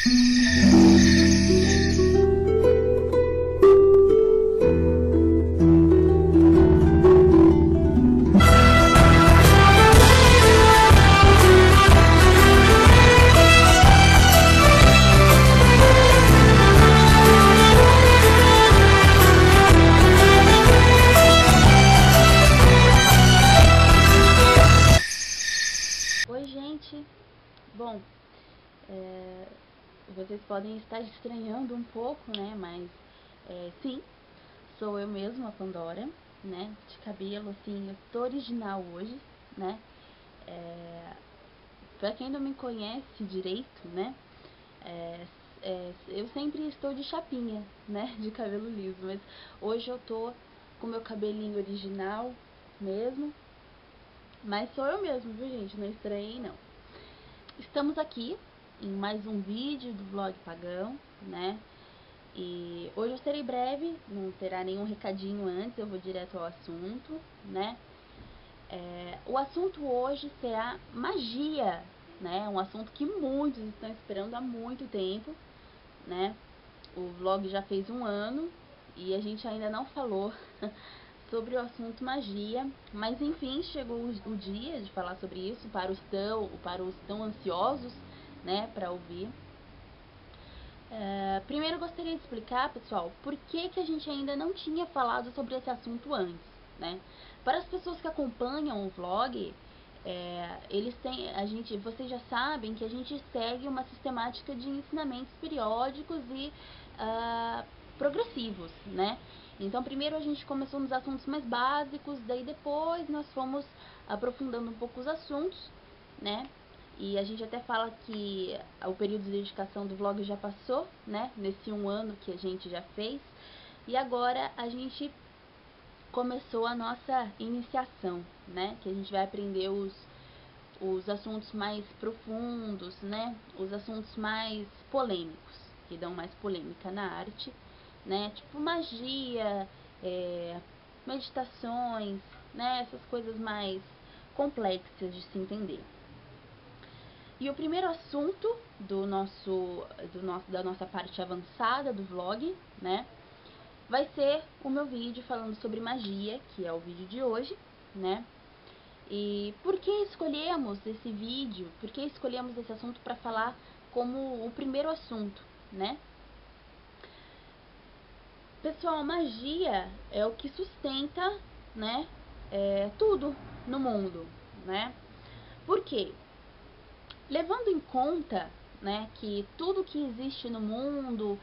Oi, gente! Bom, vocês podem estar estranhando um pouco, né? Mas, sim, sou eu mesma, a Pandora, né? De cabelo, assim, eu tô original hoje, né? Pra quem não me conhece direito, né? Eu sempre estou de chapinha, né? De cabelo liso, mas hoje eu tô com meu cabelinho original mesmo. Mas sou eu mesmo, viu, gente? Não estranhei, não. Estamos aqui em mais um vídeo do Vlog Pagão, né? E hoje eu serei breve, não terá nenhum recadinho antes, eu vou direto ao assunto, né? O assunto hoje será magia, né? Um assunto que muitos estão esperando há muito tempo, né? O vlog já fez 1 ano e a gente ainda não falou sobre o assunto magia, mas enfim, chegou o dia de falar sobre isso para os tão ansiosos, né, para ouvir. Primeiro eu gostaria de explicar, pessoal, por que a gente ainda não tinha falado sobre esse assunto antes, né? Para as pessoas que acompanham o vlog, vocês já sabem que a gente segue uma sistemática de ensinamentos periódicos e progressivos, né? Então, primeiro a gente começou nos assuntos mais básicos, daí depois nós fomos aprofundando um pouco os assuntos, né? E a gente até fala que o período de dedicação do vlog já passou, né? Nesse 1 ano que a gente já fez. E agora a gente começou a nossa iniciação, né? Que a gente vai aprender os assuntos mais profundos, né? Os assuntos mais polêmicos, que dão mais polêmica na arte, né? Tipo magia, meditações, né? Essas coisas mais complexas de se entender. E o primeiro assunto da nossa parte avançada do vlog, né? Vai ser o meu vídeo falando sobre magia, que é o vídeo de hoje, né? E por que escolhemos esse vídeo? Por que escolhemos esse assunto para falar como o primeiro assunto, né? Pessoal, magia é o que sustenta, né, tudo no mundo, né? Por quê? Levando em conta, né, que tudo que existe no mundo,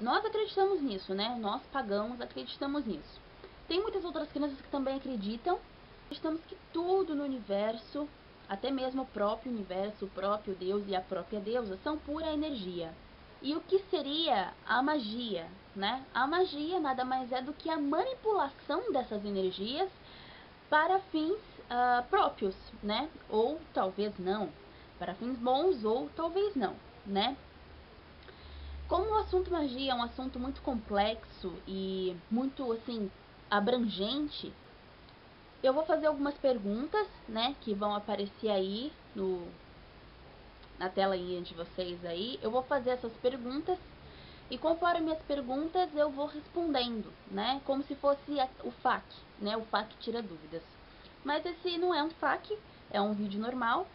nós acreditamos nisso, né? Nós pagãos acreditamos nisso. Tem muitas outras crenças que também acreditam. Acreditamos que tudo no universo, até mesmo o próprio universo, o próprio Deus e a própria deusa, são pura energia. E o que seria a magia, né? A magia nada mais é do que a manipulação dessas energias para fins próprios, né? Ou talvez não, para fins bons ou talvez não, né? Como o assunto magia é um assunto muito complexo e muito, assim, abrangente, eu vou fazer algumas perguntas, né, que vão aparecer aí na tela de vocês aí. Eu vou fazer essas perguntas e conforme as perguntas eu vou respondendo, né, como se fosse o FAQ, né, o FAQ tira dúvidas. Mas esse não é um FAQ, é um vídeo normal,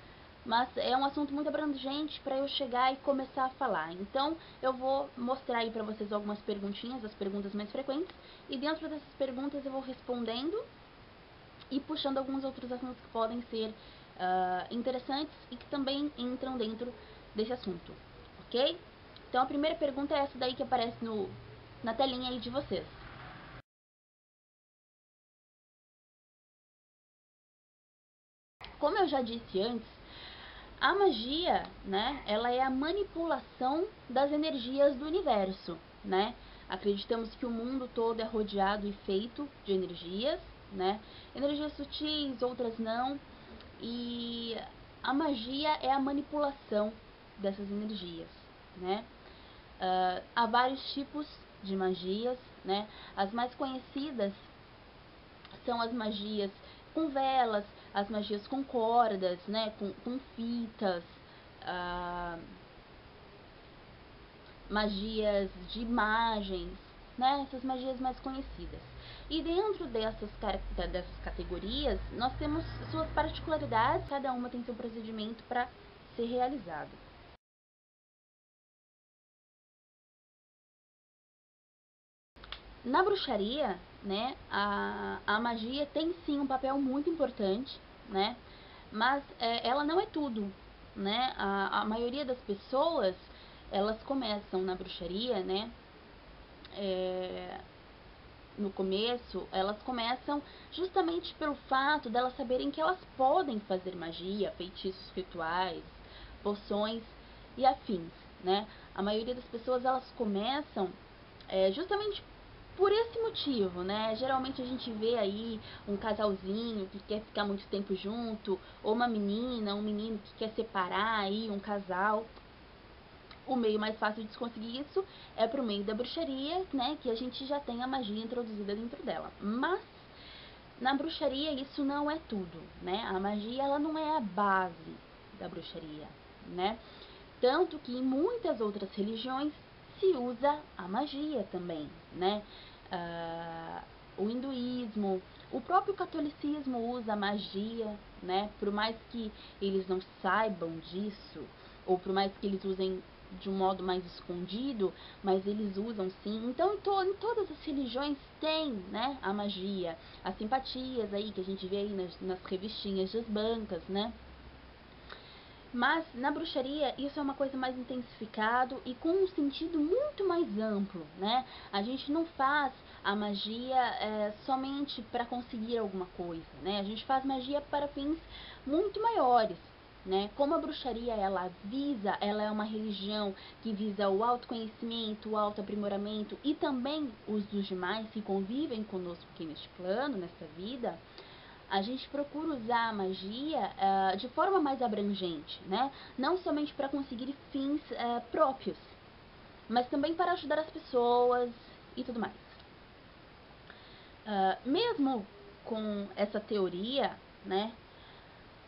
mas é um assunto muito abrangente para eu chegar e começar a falar. Então, eu vou mostrar aí para vocês algumas perguntinhas, as perguntas mais frequentes, e dentro dessas perguntas eu vou respondendo e puxando alguns outros assuntos que podem ser interessantes e que também entram dentro desse assunto, ok? Então, a primeira pergunta é essa daí que aparece na telinha aí de vocês. Como eu já disse antes, a magia, né, ela é a manipulação das energias do universo, né? Acreditamos que o mundo todo é rodeado e feito de energias, né? Energias sutis, outras não. E a magia é a manipulação dessas energias, né? Há vários tipos de magias, né? As mais conhecidas são as magias com velas, as magias com cordas, né, com fitas, magias de imagens, né? Essas magias mais conhecidas. E dentro dessas categorias, nós temos suas particularidades, cada uma tem seu procedimento para ser realizado. Na bruxaria, né, a magia tem sim um papel muito importante, né? Mas ela não é tudo, né? A maioria das pessoas, elas começam na bruxaria, né? No começo, elas começam justamente pelo fato delas saberem que elas podem fazer magia, feitiços rituais, poções e afins, né? A maioria das pessoas, elas começam justamente por esse motivo, né? Geralmente a gente vê aí um casalzinho que quer ficar muito tempo junto, ou uma menina, um menino que quer separar aí um casal. O meio mais fácil de conseguir isso é por meio da bruxaria, né? Que a gente já tem a magia introduzida dentro dela. Mas na bruxaria isso não é tudo, né? A magia, ela não é a base da bruxaria, né? Tanto que em muitas outras religiões se usa a magia também, né? O hinduísmo, o próprio catolicismo usa a magia, né? Por mais que eles não saibam disso, ou por mais que eles usem de um modo mais escondido, mas eles usam sim. Então, em todas as religiões tem, né, a magia, as simpatias aí que a gente vê aí nas revistinhas das bancas, né? Mas na bruxaria isso é uma coisa mais intensificado e com um sentido muito mais amplo, né? A gente não faz a magia somente para conseguir alguma coisa, né? A gente faz magia para fins muito maiores, né? Como a bruxaria ela é uma religião que visa o autoconhecimento, o autoaprimoramento e também os dos demais que convivem conosco aqui neste plano, nesta vida. A gente procura usar a magia de forma mais abrangente, né? Não somente para conseguir fins próprios, mas também para ajudar as pessoas e tudo mais. Mesmo com essa teoria, né,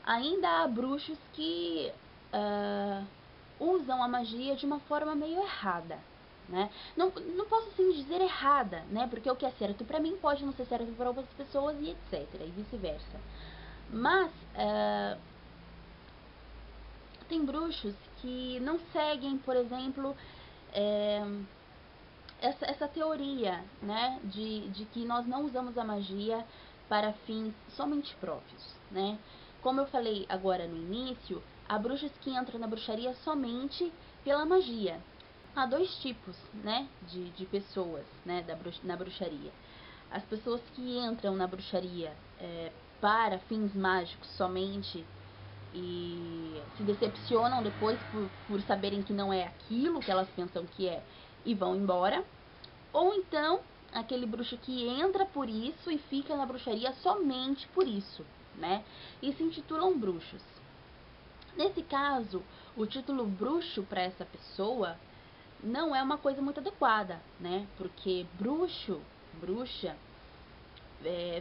ainda há bruxos que usam a magia de uma forma meio errada, né? Não posso assim dizer errada, né? Porque o que é certo para mim pode não ser certo para outras pessoas e etc. E vice-versa. Mas tem bruxos que não seguem, por exemplo, essa teoria, né? De que nós não usamos a magia para fins somente próprios, né? Como eu falei agora no início, há bruxos que entram na bruxaria somente pela magia. Há dois tipos, né, de pessoas, né, na bruxaria. As pessoas que entram na bruxaria para fins mágicos somente e se decepcionam depois por saberem que não é aquilo que elas pensam que é e vão embora. Ou então, aquele bruxo que entra por isso e fica na bruxaria somente por isso, né? E se intitulam bruxos. Nesse caso, o título bruxo para essa pessoa não é uma coisa muito adequada, né? Porque bruxo, bruxa,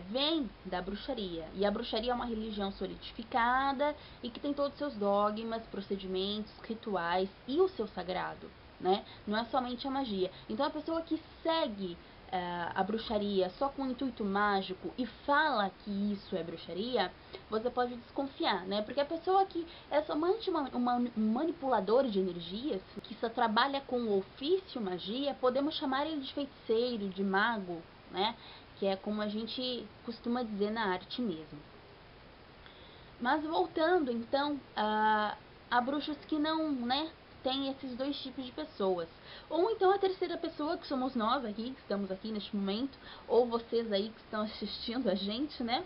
vem da bruxaria. E a bruxaria é uma religião solidificada e que tem todos os seus dogmas, procedimentos, rituais e o seu sagrado, né? Não é somente a magia. Então a pessoa que segue a bruxaria só com intuito mágico e fala que isso é bruxaria, você pode desconfiar, né? Porque a pessoa que é somente um manipulador de energias, que só trabalha com o ofício magia, podemos chamar ele de feiticeiro, de mago, né? Que é como a gente costuma dizer na arte mesmo. Mas voltando então a bruxos que não, né, tem esses dois tipos de pessoas. Ou então a terceira pessoa, que somos nós aqui, que estamos aqui neste momento, ou vocês aí que estão assistindo a gente, né?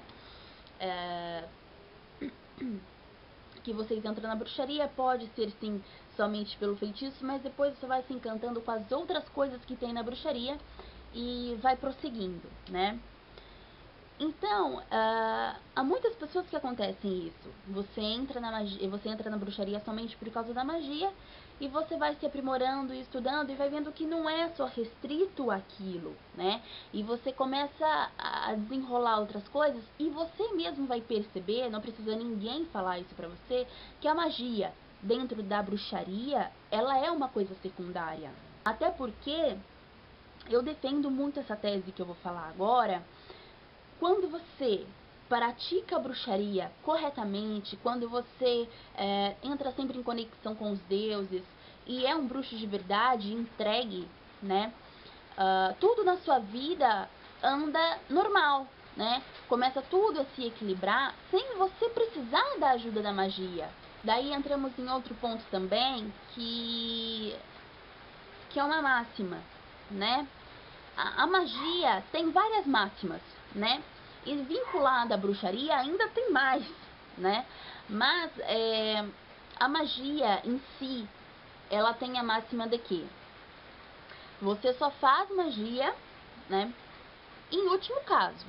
Que vocês entram na bruxaria, pode ser sim somente pelo feitiço, mas depois você vai se encantando com as outras coisas que tem na bruxaria e vai prosseguindo, né? Então, há muitas pessoas que acontecem isso. Você entra na bruxaria somente por causa da magia e você vai se aprimorando e estudando e vai vendo que não é só restrito àquilo, né? E você começa a desenrolar outras coisas e você mesmo vai perceber, não precisa ninguém falar isso pra você, que a magia dentro da bruxaria, ela é uma coisa secundária. Até porque eu defendo muito essa tese que eu vou falar agora. Quando você pratica a bruxaria corretamente, quando você entra sempre em conexão com os deuses e é um bruxo de verdade, entregue, né? Tudo na sua vida anda normal, né? Começa tudo a se equilibrar sem você precisar da ajuda da magia. Daí entramos em outro ponto também, que é uma máxima, né? A magia tem várias máximas, né? E vinculada à bruxaria ainda tem mais, né? Mas a magia em si, ela tem a máxima de que você só faz magia, né? Em último caso,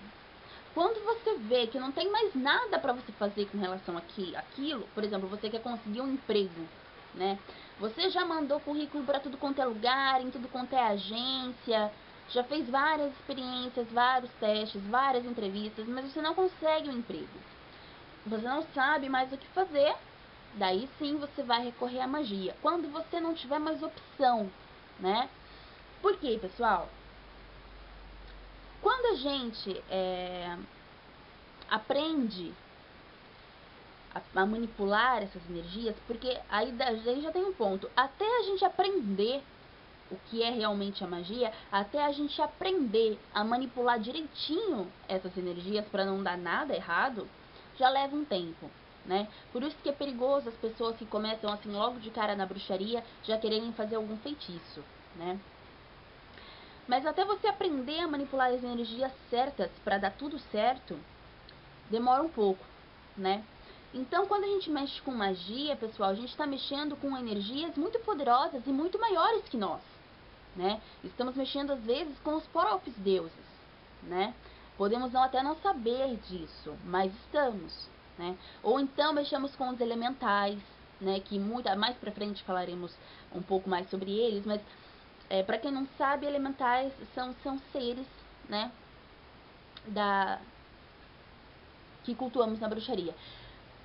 quando você vê que não tem mais nada para você fazer com relação àquilo, por exemplo, você quer conseguir um emprego, né? Você já mandou currículo para tudo quanto é lugar, em tudo quanto é agência, já fez várias experiências, vários testes, várias entrevistas, mas você não consegue um emprego. Você não sabe mais o que fazer, daí sim você vai recorrer à magia. Quando você não tiver mais opção, né? Por quê, pessoal? Quando a gente aprende a manipular essas energias, porque aí já tem um ponto, até a gente aprender o que é realmente a magia, até a gente aprender a manipular direitinho essas energias para não dar nada errado, já leva um tempo, né? Por isso que é perigoso as pessoas que começam assim logo de cara na bruxaria já quererem fazer algum feitiço, né? Mas até você aprender a manipular as energias certas para dar tudo certo, demora um pouco, né? Então, quando a gente mexe com magia, pessoal, a gente está mexendo com energias muito poderosas e muito maiores que nós, né? Estamos mexendo, às vezes, com os próprios deuses, né? Podemos até não saber disso, mas estamos, né? Ou então mexemos com os elementais, né? Que mais pra frente falaremos um pouco mais sobre eles, mas para quem não sabe, elementais são seres, né? Que cultuamos na bruxaria.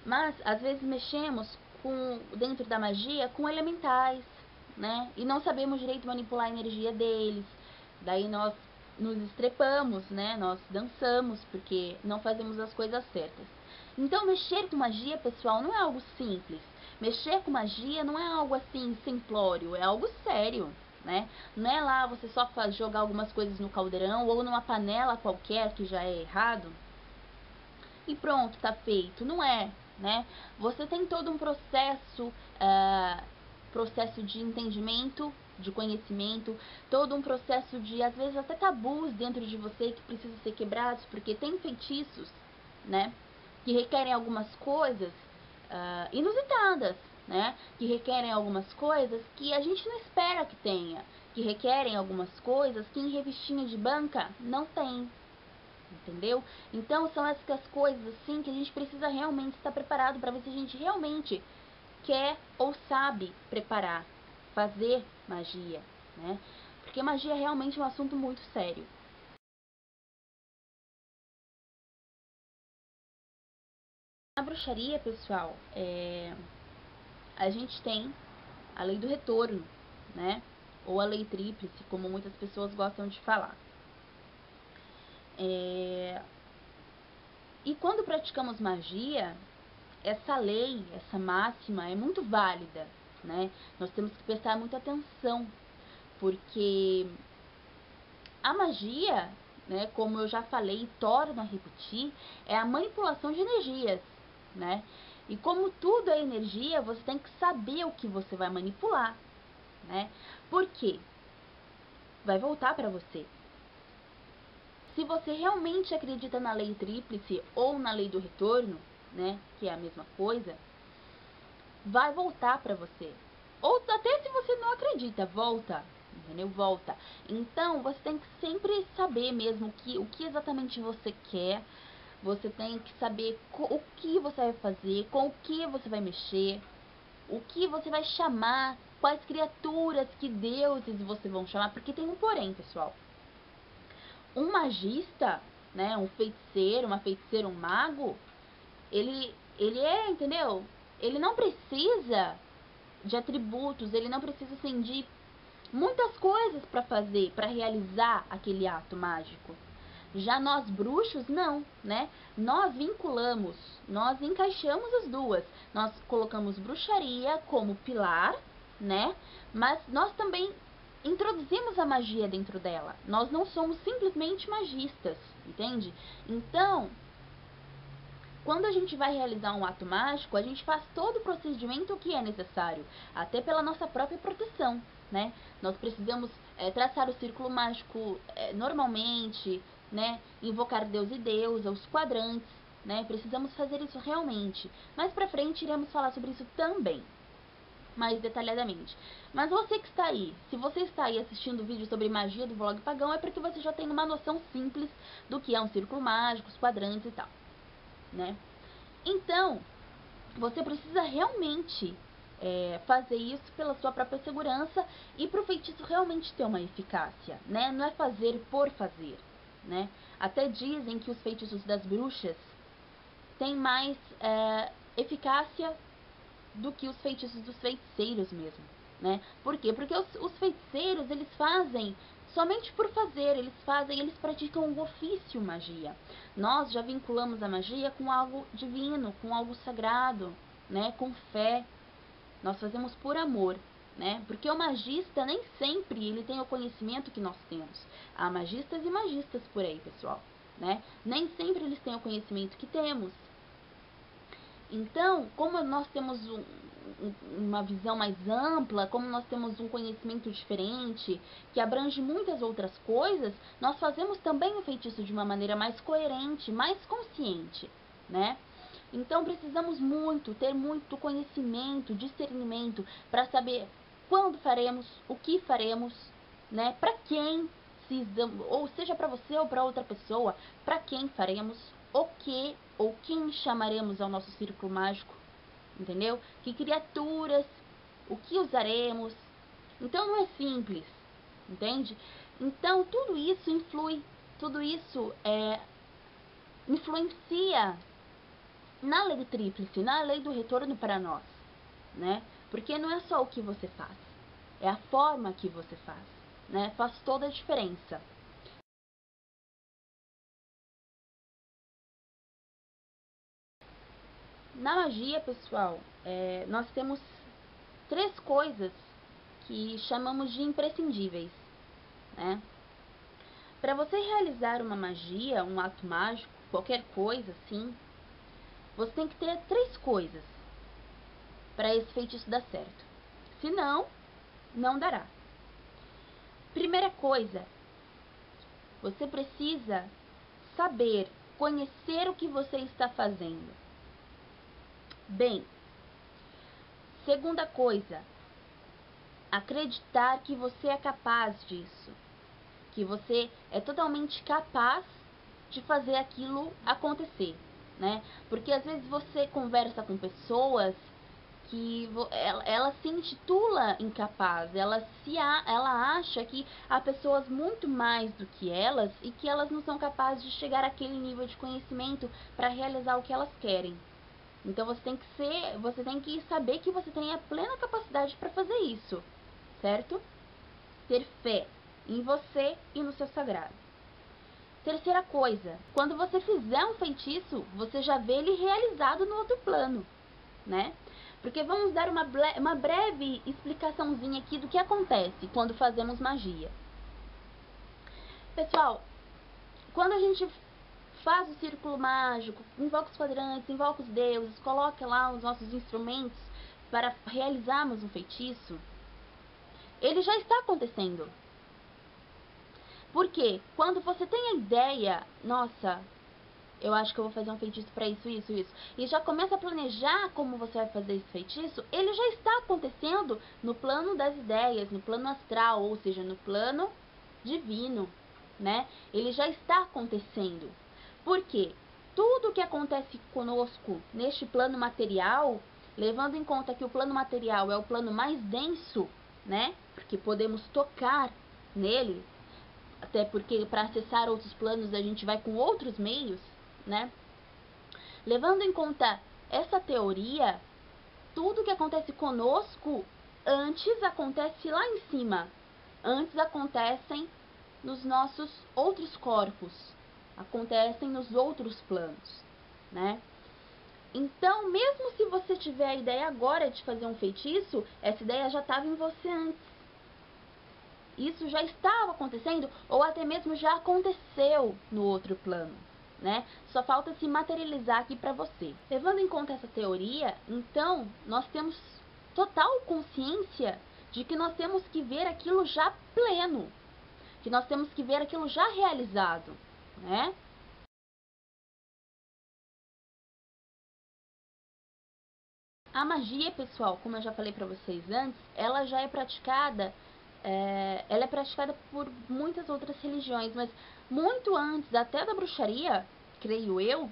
Mas, às vezes, mexemos dentro da magia com elementais, né? E não sabemos direito manipular a energia deles. Daí nós nos estrepamos, né? Nós dançamos porque não fazemos as coisas certas. Então, mexer com magia, pessoal, não é algo simples. Mexer com magia não é algo assim simplório, é algo sério, né? Não é lá você só jogar algumas coisas no caldeirão ou numa panela qualquer que já é errado e pronto, tá feito. Não é, né? Você tem todo um processo de entendimento, de conhecimento, todo um processo de, às vezes, até tabus dentro de você que precisam ser quebrados, porque tem feitiços, né? Que requerem algumas coisas inusitadas, né? Que requerem algumas coisas que a gente não espera que tenha, que requerem algumas coisas que em revistinha de banca não tem. Entendeu? Então são essas coisas assim que a gente precisa realmente estar preparado para ver se a gente realmente quer ou sabe fazer magia, né? Porque magia é realmente um assunto muito sério. Na bruxaria, pessoal, a gente tem a lei do retorno, né? Ou a lei tríplice, como muitas pessoas gostam de falar. E quando praticamos magia, essa lei, essa máxima é muito válida, né? Nós temos que prestar muita atenção, porque a magia, né, como eu já falei e torno a repetir, é a manipulação de energias, né? E como tudo é energia, você tem que saber o que você vai manipular, né? Por quê? Vai voltar para você. Se você realmente acredita na lei tríplice ou na lei do retorno, né, que é a mesma coisa, vai voltar para você. Ou até se você não acredita, volta, entendeu? Volta. Então, você tem que sempre saber mesmo o que exatamente você quer. Você tem que saber o que você vai fazer, com o que você vai mexer, o que você vai chamar, quais criaturas, que deuses você vão chamar, porque tem um porém, pessoal. Um magista, né, um feiticeiro, uma feiticeira, um mago, ele é, entendeu? Ele não precisa de atributos, ele não precisa assim, muitas coisas para fazer, para realizar aquele ato mágico. Já nós bruxos, não, né? Nós vinculamos, nós encaixamos as duas. Nós colocamos bruxaria como pilar, né? Mas nós também introduzimos a magia dentro dela. Nós não somos simplesmente magistas, entende? Então, quando a gente vai realizar um ato mágico, a gente faz todo o procedimento que é necessário, até pela nossa própria proteção, né? Nós precisamos traçar o círculo mágico normalmente, né? Invocar Deus e deusa, os quadrantes, né? Precisamos fazer isso realmente. Mais pra frente iremos falar sobre isso também, mais detalhadamente. Mas você que está aí, se você está aí assistindo o vídeo sobre magia do Vlog Pagão, é porque você já tem uma noção simples do que é um círculo mágico, os quadrantes e tal, né? Então, você precisa realmente fazer isso pela sua própria segurança e para o feitiço realmente ter uma eficácia, né? Não é fazer por fazer, né? Até dizem que os feitiços das bruxas têm mais eficácia do que os feitiços dos feiticeiros mesmo, né? Por quê? Porque os feiticeiros, eles fazem somente por fazer, eles praticam o ofício magia. Nós já vinculamos a magia com algo divino, com algo sagrado, né? Com fé. Nós fazemos por amor, né? Porque o magista nem sempre ele tem o conhecimento que nós temos. Há magistas e magistas por aí, pessoal, né? Nem sempre eles têm o conhecimento que temos. Então, como nós temos uma visão mais ampla, como nós temos um conhecimento diferente, que abrange muitas outras coisas, nós fazemos também o feitiço de uma maneira mais coerente, mais consciente, né? Então, precisamos ter muito conhecimento, discernimento, para saber quando faremos, o que faremos, né? Para quem, ou seja para você ou para outra pessoa, para quem faremos, o que ou quem chamaremos ao nosso círculo mágico, entendeu? Que criaturas, o que usaremos. Então não é simples, entende? Então tudo isso influi, tudo isso influencia na lei tríplice, na lei do retorno para nós, né? Porque não é só o que você faz, é a forma que você faz, né? Faz toda a diferença. Na magia, pessoal, nós temos 3 coisas que chamamos de imprescindíveis, né? Para você realizar uma magia, um ato mágico, qualquer coisa assim, você tem que ter 3 coisas para esse feitiço dar certo. Senão, não dará. Primeira coisa, você precisa saber, conhecer o que você está fazendo. Bem, segunda coisa, acreditar que você é capaz disso, que você é totalmente capaz de fazer aquilo acontecer, né? Porque às vezes você conversa com pessoas que ela se intitula incapaz, ela acha que há pessoas muito mais do que elas e que elas não são capazes de chegar àquele nível de conhecimento para realizar o que elas querem. Então você tem que saber que você tem a plena capacidade para fazer isso, certo? Ter fé em você e no seu sagrado. Terceira coisa, quando você fizer um feitiço, você já vê ele realizado no outro plano, né? Porque vamos dar uma breve explicaçãozinha aqui do que acontece quando fazemos magia. Pessoal, quando a gente faz o círculo mágico, invoca os quadrantes, invoca os deuses, coloca lá os nossos instrumentos para realizarmos um feitiço, ele já está acontecendo. Porque quando você tem a ideia, nossa, eu acho que eu vou fazer um feitiço para isso, isso, isso, e já começa a planejar como você vai fazer esse feitiço, ele já está acontecendo no plano das ideias, no plano astral, ou seja, no plano divino, né? Ele já está acontecendo. Por quê? Tudo que acontece conosco neste plano material, levando em conta que o plano material é o plano mais denso, né? Porque podemos tocar nele, até porque para acessar outros planos a gente vai com outros meios, né? Levando em conta essa teoria, tudo que acontece conosco antes acontece lá em cima, antes acontecem nos nossos outros corpos, acontecem nos outros planos, né? Então, mesmo se você tiver a ideia agora de fazer um feitiço, essa ideia já estava em você antes. Isso já estava acontecendo, ou até mesmo já aconteceu no outro plano, né? Só falta se materializar aqui para você. Levando em conta essa teoria, então, nós temos total consciência de que nós temos que ver aquilo já pleno, que nós temos que ver aquilo já realizado, né? A magia, pessoal, como eu já falei para vocês antes, ela já é praticada, ela é praticada por muitas outras religiões, mas muito antes até da bruxaria, creio eu,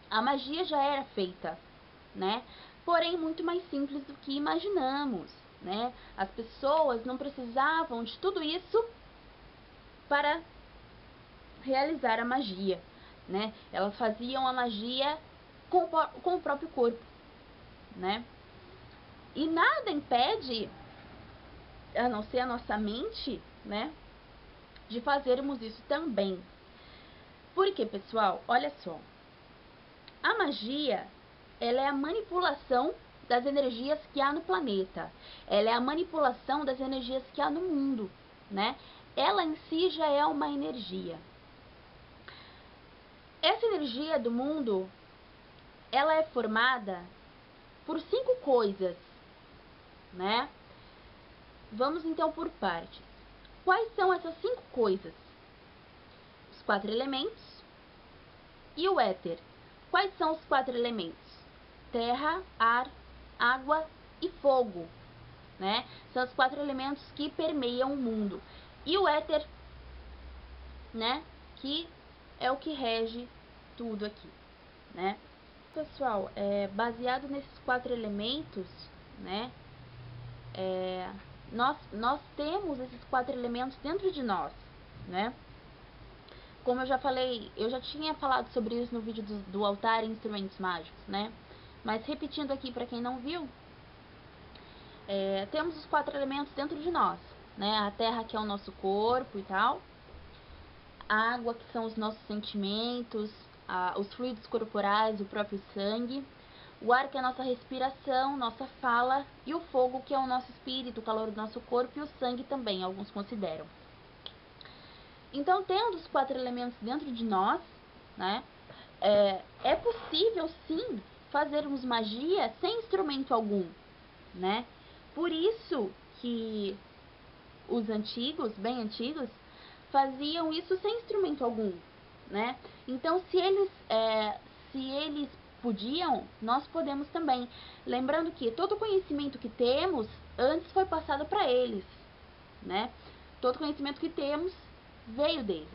a magia já era feita, né? Porém, muito mais simples do que imaginamos, né? As pessoas não precisavam de tudo isso para realizar a magia, né? Elas faziam a magia com o próprio corpo, né? E nada impede, a não ser a nossa mente, né, de fazermos isso também. Porque, pessoal, olha só, a magia, ela é a manipulação das energias que há no planeta. Ela é a manipulação das energias que há no mundo, né? Ela em si já é uma energia. Essa energia do mundo, ela é formada por 5 coisas, né? Vamos então por partes. Quais são essas 5 coisas? Os 4 elementos e o éter. Quais são os 4 elementos? Terra, ar, água e fogo, né? São os 4 elementos que permeiam o mundo. E o éter, né? Que é o que rege tudo aqui, né? Pessoal, baseado nesses 4 elementos, né? Nós temos esses 4 elementos dentro de nós, né? Como eu já falei, eu já tinha falado sobre isso no vídeo do altar e instrumentos mágicos, né? Mas repetindo aqui para quem não viu, temos os 4 elementos dentro de nós, né? A terra, que é o nosso corpo e tal, a água, que são os nossos sentimentos, os fluidos corporais, o próprio sangue, o ar, que é a nossa respiração, nossa fala, e o fogo, que é o nosso espírito, o calor do nosso corpo, e o sangue também, alguns consideram. Então, tendo os 4 elementos dentro de nós, né, é possível sim fazermos magia sem instrumento algum, né? Por isso que os antigos, bem antigos, faziam isso sem instrumento algum, né? Então, se eles podiam, nós podemos também. Lembrando que todo conhecimento que temos antes foi passado para eles, né? Todo conhecimento que temos veio deles,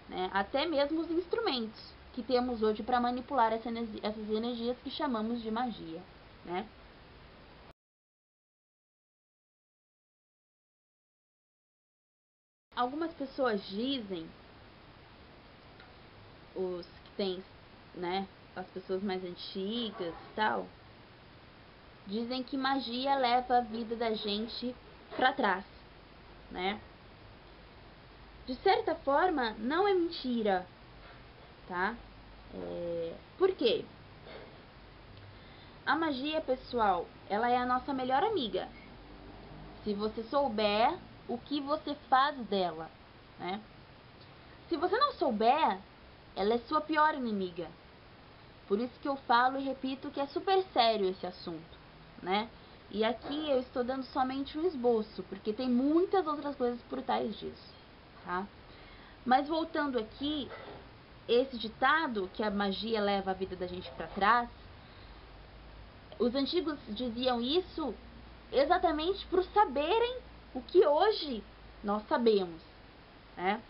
né? Até mesmo os instrumentos que temos hoje para manipular essas energias que chamamos de magia, né? Algumas pessoas dizem, os que têm, né, as pessoas mais antigas e tal, dizem que magia leva a vida da gente para trás, né? De certa forma, não é mentira, tá? Por quê? A magia, pessoal, ela é a nossa melhor amiga, se você souber o que você faz dela, né? Se você não souber, ela é sua pior inimiga. Por isso que eu falo e repito que é super sério esse assunto, né? E aqui eu estou dando somente um esboço, porque tem muitas outras coisas por trás disso, tá? Mas voltando aqui, esse ditado, que a magia leva a vida da gente para trás, os antigos diziam isso exatamente por saberem o que hoje nós sabemos, né?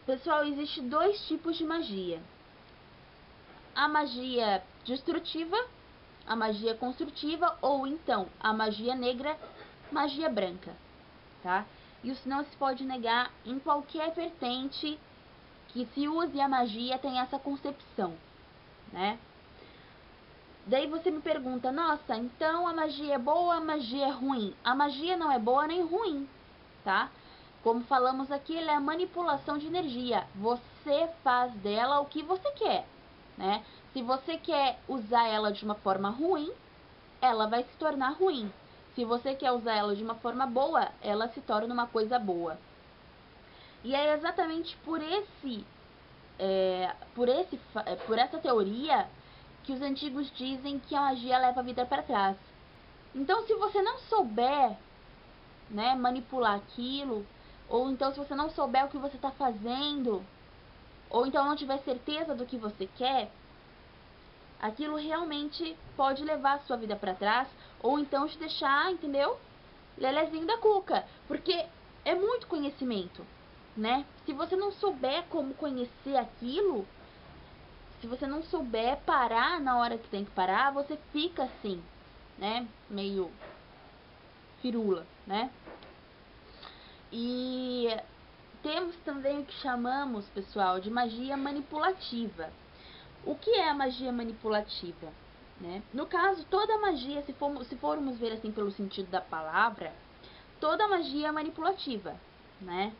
Pessoal, existe 2 tipos de magia. A magia destrutiva, a magia construtiva, ou então a magia negra, magia branca, tá? Isso não se pode negar em qualquer vertente que se use a magia, tem essa concepção, né? Daí você me pergunta, nossa, então a magia é boa ou a magia é ruim? A magia não é boa nem ruim, tá? Como falamos aqui, ela é a manipulação de energia. Você faz dela o que você quer, né? Se você quer usar ela de uma forma ruim, ela vai se tornar ruim. Se você quer usar ela de uma forma boa, ela se torna uma coisa boa. E é exatamente por essa teoria que os antigos dizem que a magia leva a vida para trás. Então, se você não souber, né, manipular aquilo, ou então se você não souber o que você está fazendo, ou então não tiver certeza do que você quer, aquilo realmente pode levar a sua vida para trás, ou então te deixar, entendeu? Lelezinho da cuca, porque é muito conhecimento, né? Se você não souber como conhecer aquilo, se você não souber parar na hora que tem que parar, você fica assim, né? Meio firula, né? E temos também o que chamamos, pessoal, de magia manipulativa. O que é a magia manipulativa? Né? No caso, toda magia, se formos ver assim pelo sentido da palavra, toda magia é manipulativa, né?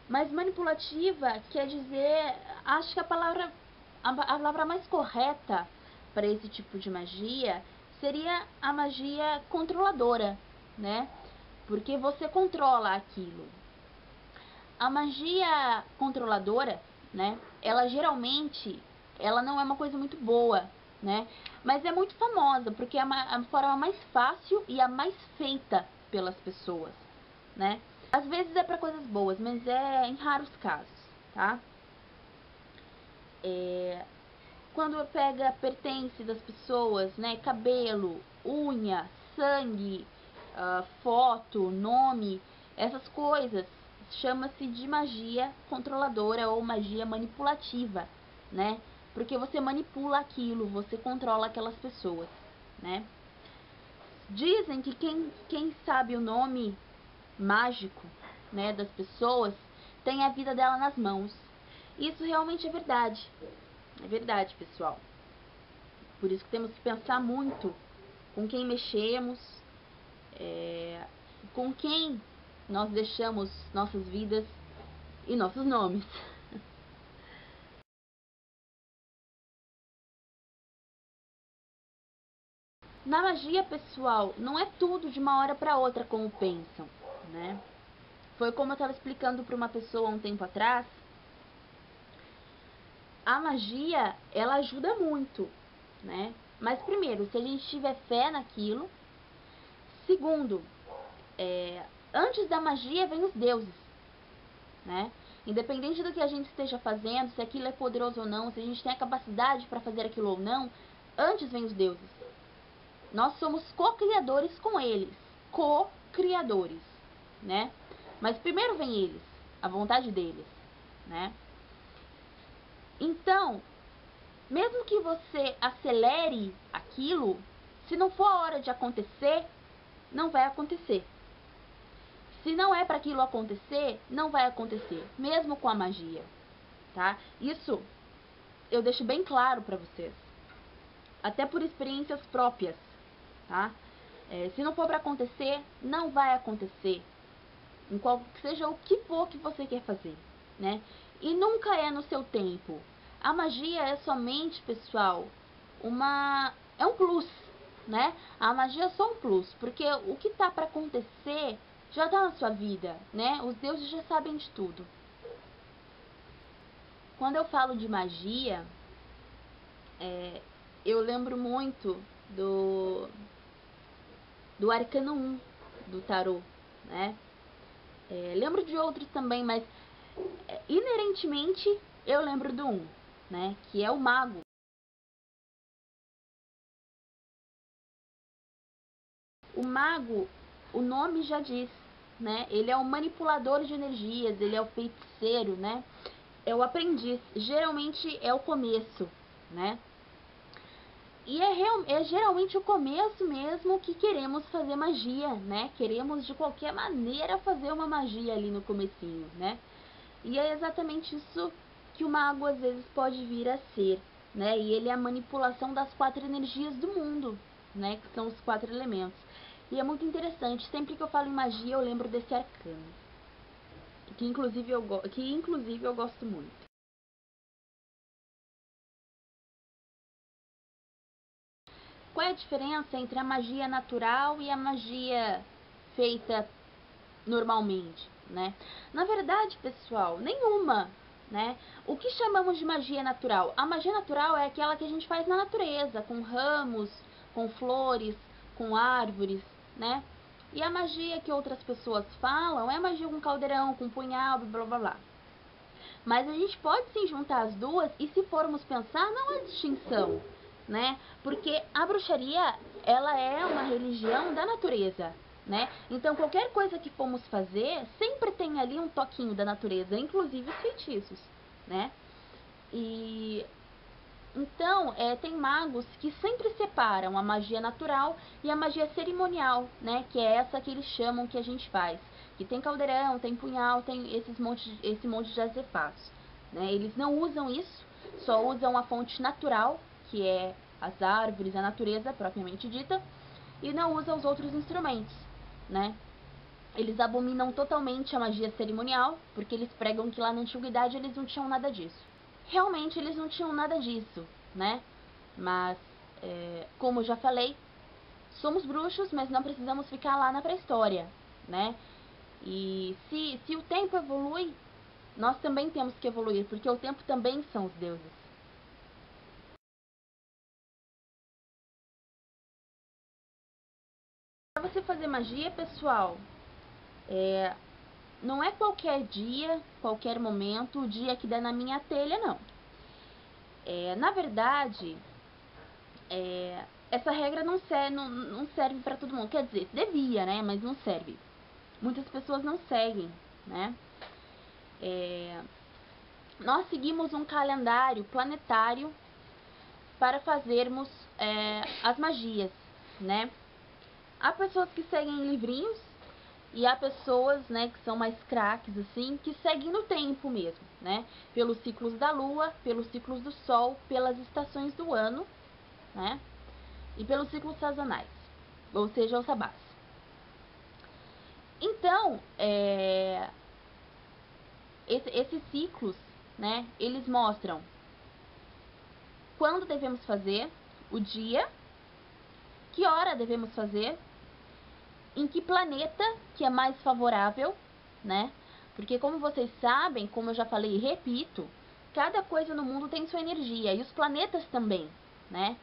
Mas manipulativa quer dizer, acho que a palavra mais correta para esse tipo de magia seria a magia controladora, né? Porque você controla aquilo. A magia controladora, né? Ela não é uma coisa muito boa, né? Mas é muito famosa porque é a forma mais fácil e a mais feita pelas pessoas, né? Às vezes é para coisas boas, mas é em raros casos, tá? Quando pega pertence das pessoas, né? Cabelo, unha, sangue, foto, nome, essas coisas, chama-se de magia controladora ou magia manipulativa, né? Porque você manipula aquilo, você controla aquelas pessoas, né? Dizem que quem sabe o nome mágico, né, das pessoas, tem a vida dela nas mãos. Isso realmente é verdade. É verdade, pessoal. Por isso que temos que pensar muito com quem mexemos, com quem nós deixamos nossas vidas e nossos nomes. Na magia, pessoal, não é tudo de uma hora para outra como pensam, né? Foi como eu estava explicando para uma pessoa um tempo atrás. A magia, ela ajuda muito, né? Mas primeiro, se a gente tiver fé naquilo. Segundo, antes da magia vem os deuses, né? Independente do que a gente esteja fazendo, se aquilo é poderoso ou não, se a gente tem a capacidade para fazer aquilo ou não, antes vem os deuses. Nós somos co-criadores com eles, co-criadores, né? Mas primeiro vem eles, a vontade deles, né? Então, mesmo que você acelere aquilo, se não for a hora de acontecer, não vai acontecer. Se não é para aquilo acontecer, não vai acontecer, mesmo com a magia, tá? Isso eu deixo bem claro para vocês, até por experiências próprias, tá? Se não for para acontecer, não vai acontecer, seja o que for que você quer fazer, né? E nunca é no seu tempo. A magia é somente, pessoal, é um plus, né? A magia é só um plus, porque o que tá para acontecer já tá na sua vida, né? Os deuses já sabem de tudo. Quando eu falo de magia, eu lembro muito do Arcano 1 do tarô, né? Lembro de outros também, mas inerentemente eu lembro do 1, né? Que é o mago. O mago, o nome já diz, né? Ele é o manipulador de energias, ele é o feiticeiro, né? É o aprendiz, geralmente é o começo, né? E é geralmente o começo mesmo que queremos fazer magia, né? Queremos de qualquer maneira fazer uma magia ali no comecinho, né? E é exatamente isso que o mago às vezes pode vir a ser, né? E ele é a manipulação das 4 energias do mundo, né? Que são os 4 elementos. E é muito interessante, sempre que eu falo em magia eu lembro desse arcano, que inclusive eu gosto muito. Qual é a diferença entre a magia natural e a magia feita normalmente, né? Na verdade, pessoal, nenhuma, né? O que chamamos de magia natural? A magia natural é aquela que a gente faz na natureza, com ramos, com flores, com árvores, né? E a magia que outras pessoas falam é magia com caldeirão, com punhal, blá blá blá. Mas a gente pode sim juntar as duas e, se formos pensar, não há distinção, né? Porque a bruxaria, ela é uma religião da natureza, né? Então qualquer coisa que formos fazer sempre tem ali um toquinho da natureza, inclusive os feitiços, né? E então, tem magos que sempre separam a magia natural e a magia cerimonial, né? Que é essa que eles chamam que a gente faz. Que tem caldeirão, tem punhal, tem esse monte de artefatos, né? Eles não usam isso, só usam a fonte natural, que é as árvores, a natureza propriamente dita, e não usam os outros instrumentos, né? Eles abominam totalmente a magia cerimonial, porque eles pregam que lá na antiguidade eles não tinham nada disso. Realmente eles não tinham nada disso, né? Mas, como eu já falei, somos bruxos, mas não precisamos ficar lá na pré-história, né? E se o tempo evolui, nós também temos que evoluir, porque o tempo também são os deuses. Para você fazer magia, pessoal, não é qualquer dia, qualquer momento, o dia que dá na minha telha, não. Na verdade, essa regra não serve para todo mundo. Quer dizer, devia, né? Mas não serve. Muitas pessoas não seguem, né? Nós seguimos um calendário planetário para fazermos as magias, né? Há pessoas que seguem livrinhos e há pessoas, né, que são mais craques, assim, que seguem no tempo mesmo, né? Pelos ciclos da lua, pelos ciclos do sol, pelas estações do ano, né? E pelos ciclos sazonais, ou seja, os sabás. Então, esses ciclos, né, eles mostram quando devemos fazer, o dia, que hora devemos fazer, em que planeta que é mais favorável, né? Porque, como vocês sabem, como eu já falei e repito, cada coisa no mundo tem sua energia, e os planetas também, né?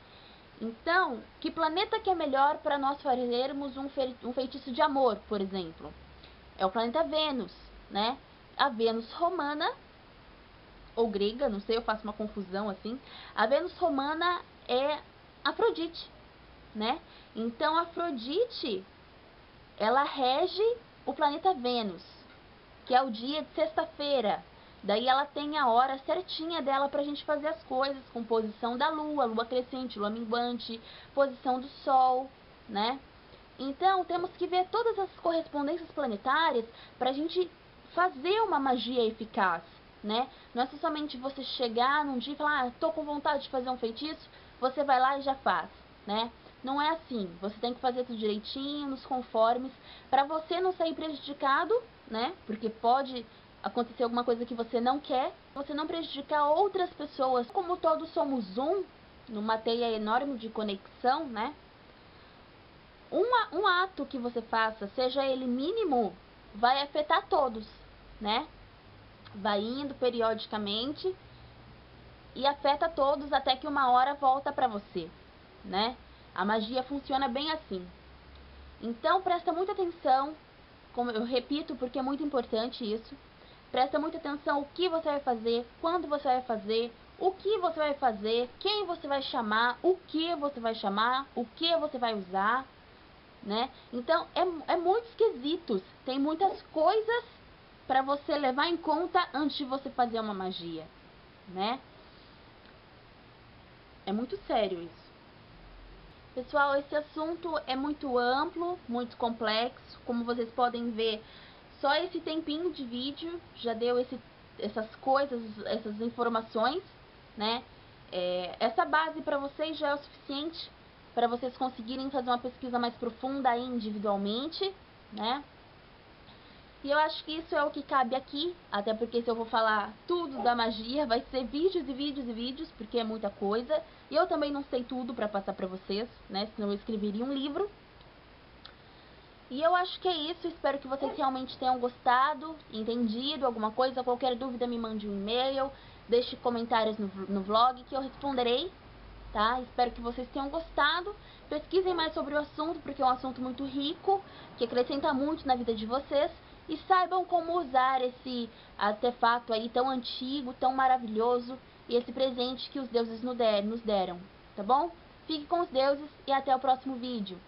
Então, que planeta que é melhor para nós fazermos um feitiço de amor, por exemplo? É o planeta Vênus, né? A Vênus romana, ou grega, não sei, eu faço uma confusão assim. A Vênus romana é Afrodite, né? Então, Afrodite, ela rege o planeta Vênus, que é o dia de sexta-feira. Daí ela tem a hora certinha dela pra gente fazer as coisas, com posição da lua, lua crescente, lua minguante, posição do sol, né? Então, temos que ver todas as correspondências planetárias pra gente fazer uma magia eficaz, né? Não é somente você chegar num dia e falar, tô com vontade de fazer um feitiço, você vai lá e já faz, né? Não é assim. Você tem que fazer tudo direitinho, nos conformes, para você não sair prejudicado, né? Porque pode acontecer alguma coisa que você não quer, você não prejudicar outras pessoas. Como todos somos numa teia enorme de conexão, né? Um ato que você faça, seja ele mínimo, vai afetar todos, né? Vai indo periodicamente e afeta todos até que uma hora volta para você, né? A magia funciona bem assim. Então presta muita atenção, como eu repito, porque é muito importante isso. Presta muita atenção o que você vai fazer, quando você vai fazer, o que você vai fazer, quem você vai chamar, o que você vai chamar, o que você vai usar, né? Então é muito esquisito. Tem muitas coisas para você levar em conta antes de você fazer uma magia, né? É muito sério isso. Pessoal, esse assunto é muito amplo, muito complexo. Como vocês podem ver, só esse tempinho de vídeo já deu essas coisas, essas informações, né? essa base para vocês já é o suficiente para vocês conseguirem fazer uma pesquisa mais profunda aí individualmente, né? E eu acho que isso é o que cabe aqui, até porque se eu vou falar tudo da magia, vai ser vídeos e vídeos e vídeos, porque é muita coisa. E eu também não sei tudo para passar para vocês, né? Senão eu escreveria um livro. E eu acho que é isso, espero que vocês realmente tenham gostado, entendido alguma coisa. Qualquer dúvida me mande um e-mail, deixe comentários no vlog que eu responderei, tá? Espero que vocês tenham gostado. Pesquisem mais sobre o assunto, porque é um assunto muito rico, que acrescenta muito na vida de vocês. E saibam como usar esse artefato aí tão antigo, tão maravilhoso, e esse presente que os deuses nos deram, tá bom? Fique com os deuses e até o próximo vídeo.